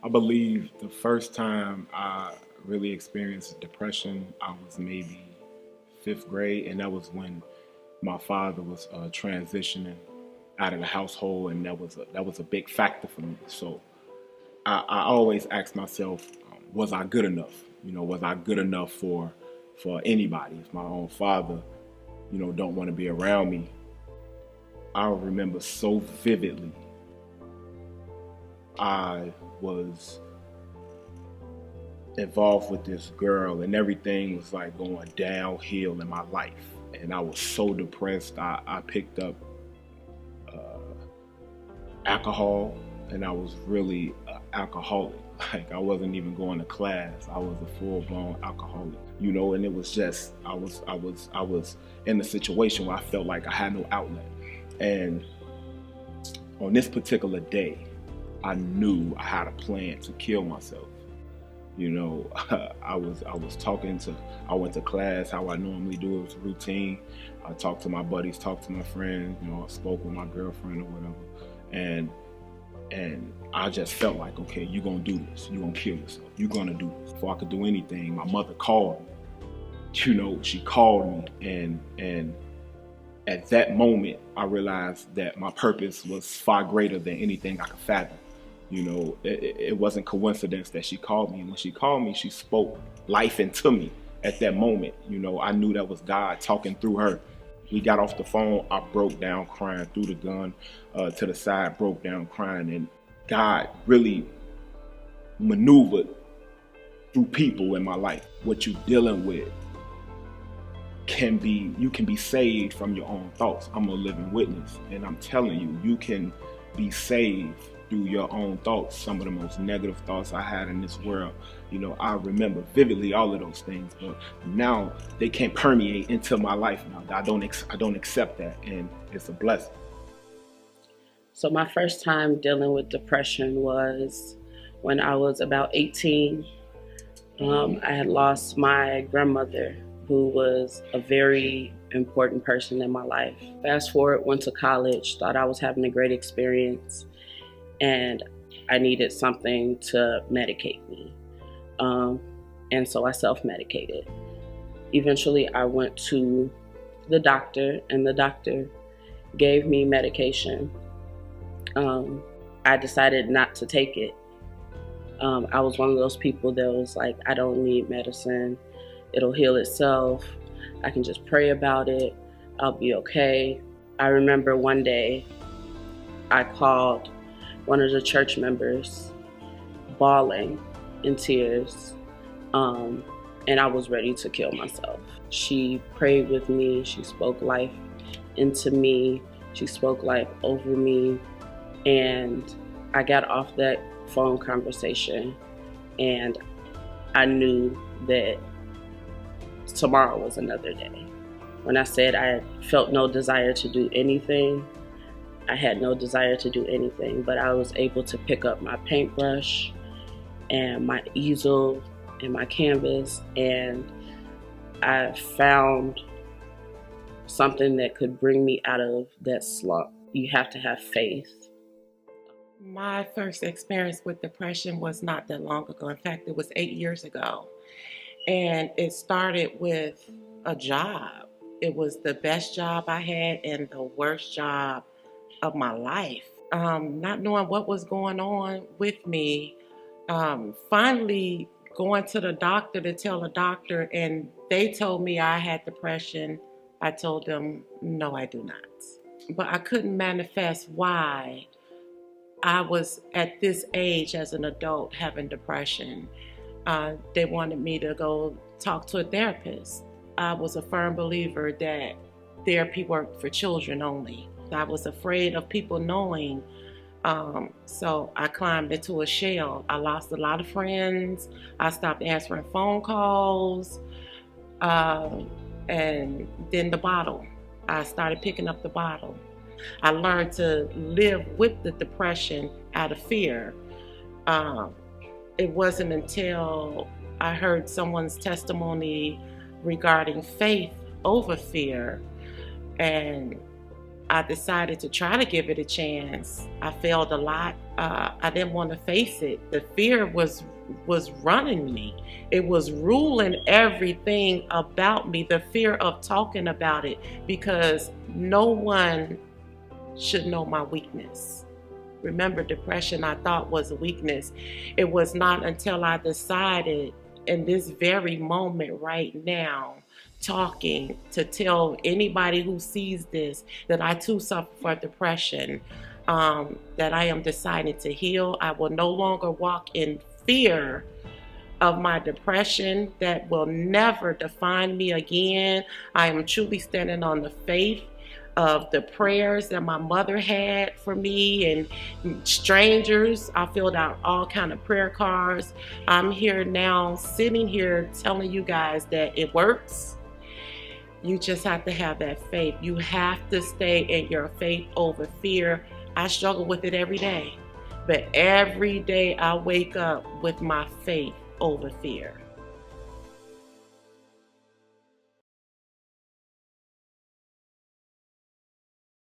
I believe the first time I really experienced depression, I was maybe fifth grade, and that was when my father was transitioning out of the household, and that was a big factor for me. So I always ask myself, was I good enough? Was I good enough for anybody? If my own father, don't want to be around me, I remember so vividly. I was involved with this girl, and everything was like going downhill in my life, and I was so depressed. I picked up alcohol, and I was really an alcoholic. Like, I wasn't even going to class. I was a full-blown alcoholic, and it was just I was in a situation where I felt like I had no outlet. And on this particular day, I knew I had a plan to kill myself. I was talking to, I went to class how I normally do. It was routine. I talked to my buddies, talked to my friends, I spoke with my girlfriend or whatever. And I just felt like, okay, you're gonna do this. You're gonna kill yourself. You're gonna do this. Before I could do anything, my mother called me. She called me, and at that moment, I realized that my purpose was far greater than anything I could fathom. It wasn't coincidence that she called me. And when she called me, she spoke life into me at that moment. I knew that was God talking through her. We got off the phone. I broke down crying, threw the gun to the side, broke down crying. And God really maneuvered through people in my life. What you're dealing with you can be saved from your own thoughts. I'm a living witness, and I'm telling you, you can be saved through your own thoughts. Some of the most negative thoughts I had in this world, I remember vividly all of those things, but now they can't permeate into my life now. I don't accept that, and it's a blessing. So my first time dealing with depression was when I was about 18. I had lost my grandmother, who was a very important person in my life. Fast forward, went to college, thought I was having a great experience, and I needed something to medicate me. And so I self-medicated. Eventually, I went to the doctor, and the doctor gave me medication. I decided not to take it. I was one of those people that was like, I don't need medicine. It'll heal itself. I can just pray about it. I'll be okay. I remember one day I called one of the church members, bawling in tears, and I was ready to kill myself. She prayed with me. She spoke life into me. She spoke life over me. And I got off that phone conversation, and I knew that tomorrow was another day. When I said I felt no desire to do anything, I had no desire to do anything, but I was able to pick up my paintbrush and my easel and my canvas, and I found something that could bring me out of that slump. You have to have faith. My first experience with depression was not that long ago. In fact, it was 8 years ago. And it started with a job. It was the best job I had and the worst job of my life. Not knowing what was going on with me, finally going to the doctor to tell the doctor, and they told me I had depression. I told them, no, I do not. But I couldn't manifest why I was at this age as an adult having depression. They wanted me to go talk to a therapist. I was a firm believer that therapy worked for children only. I was afraid of people knowing, so I climbed into a shell. I lost a lot of friends. I stopped answering phone calls, and then the bottle. I started picking up the bottle. I learned to live with the depression out of fear. It wasn't until I heard someone's testimony regarding faith over fear, and I decided to try to give it a chance. I failed a lot. I didn't want to face it. The fear was running me. It was ruling everything about me. The fear of talking about it, because no one should know my weakness. Remember, depression I thought was a weakness. It was not until I decided in this very moment right now, talking, to tell anybody who sees this that I too suffer from depression, that I am deciding to heal. I will no longer walk in fear of my depression. That will never define me again. I am truly standing on the faith of the prayers that my mother had for me and strangers. I filled out all kind of prayer cards. I'm here now, sitting here telling you guys that it works. You just have to have that faith. You have to stay in your faith over fear. I struggle with it every day, but every day I wake up with my faith over fear.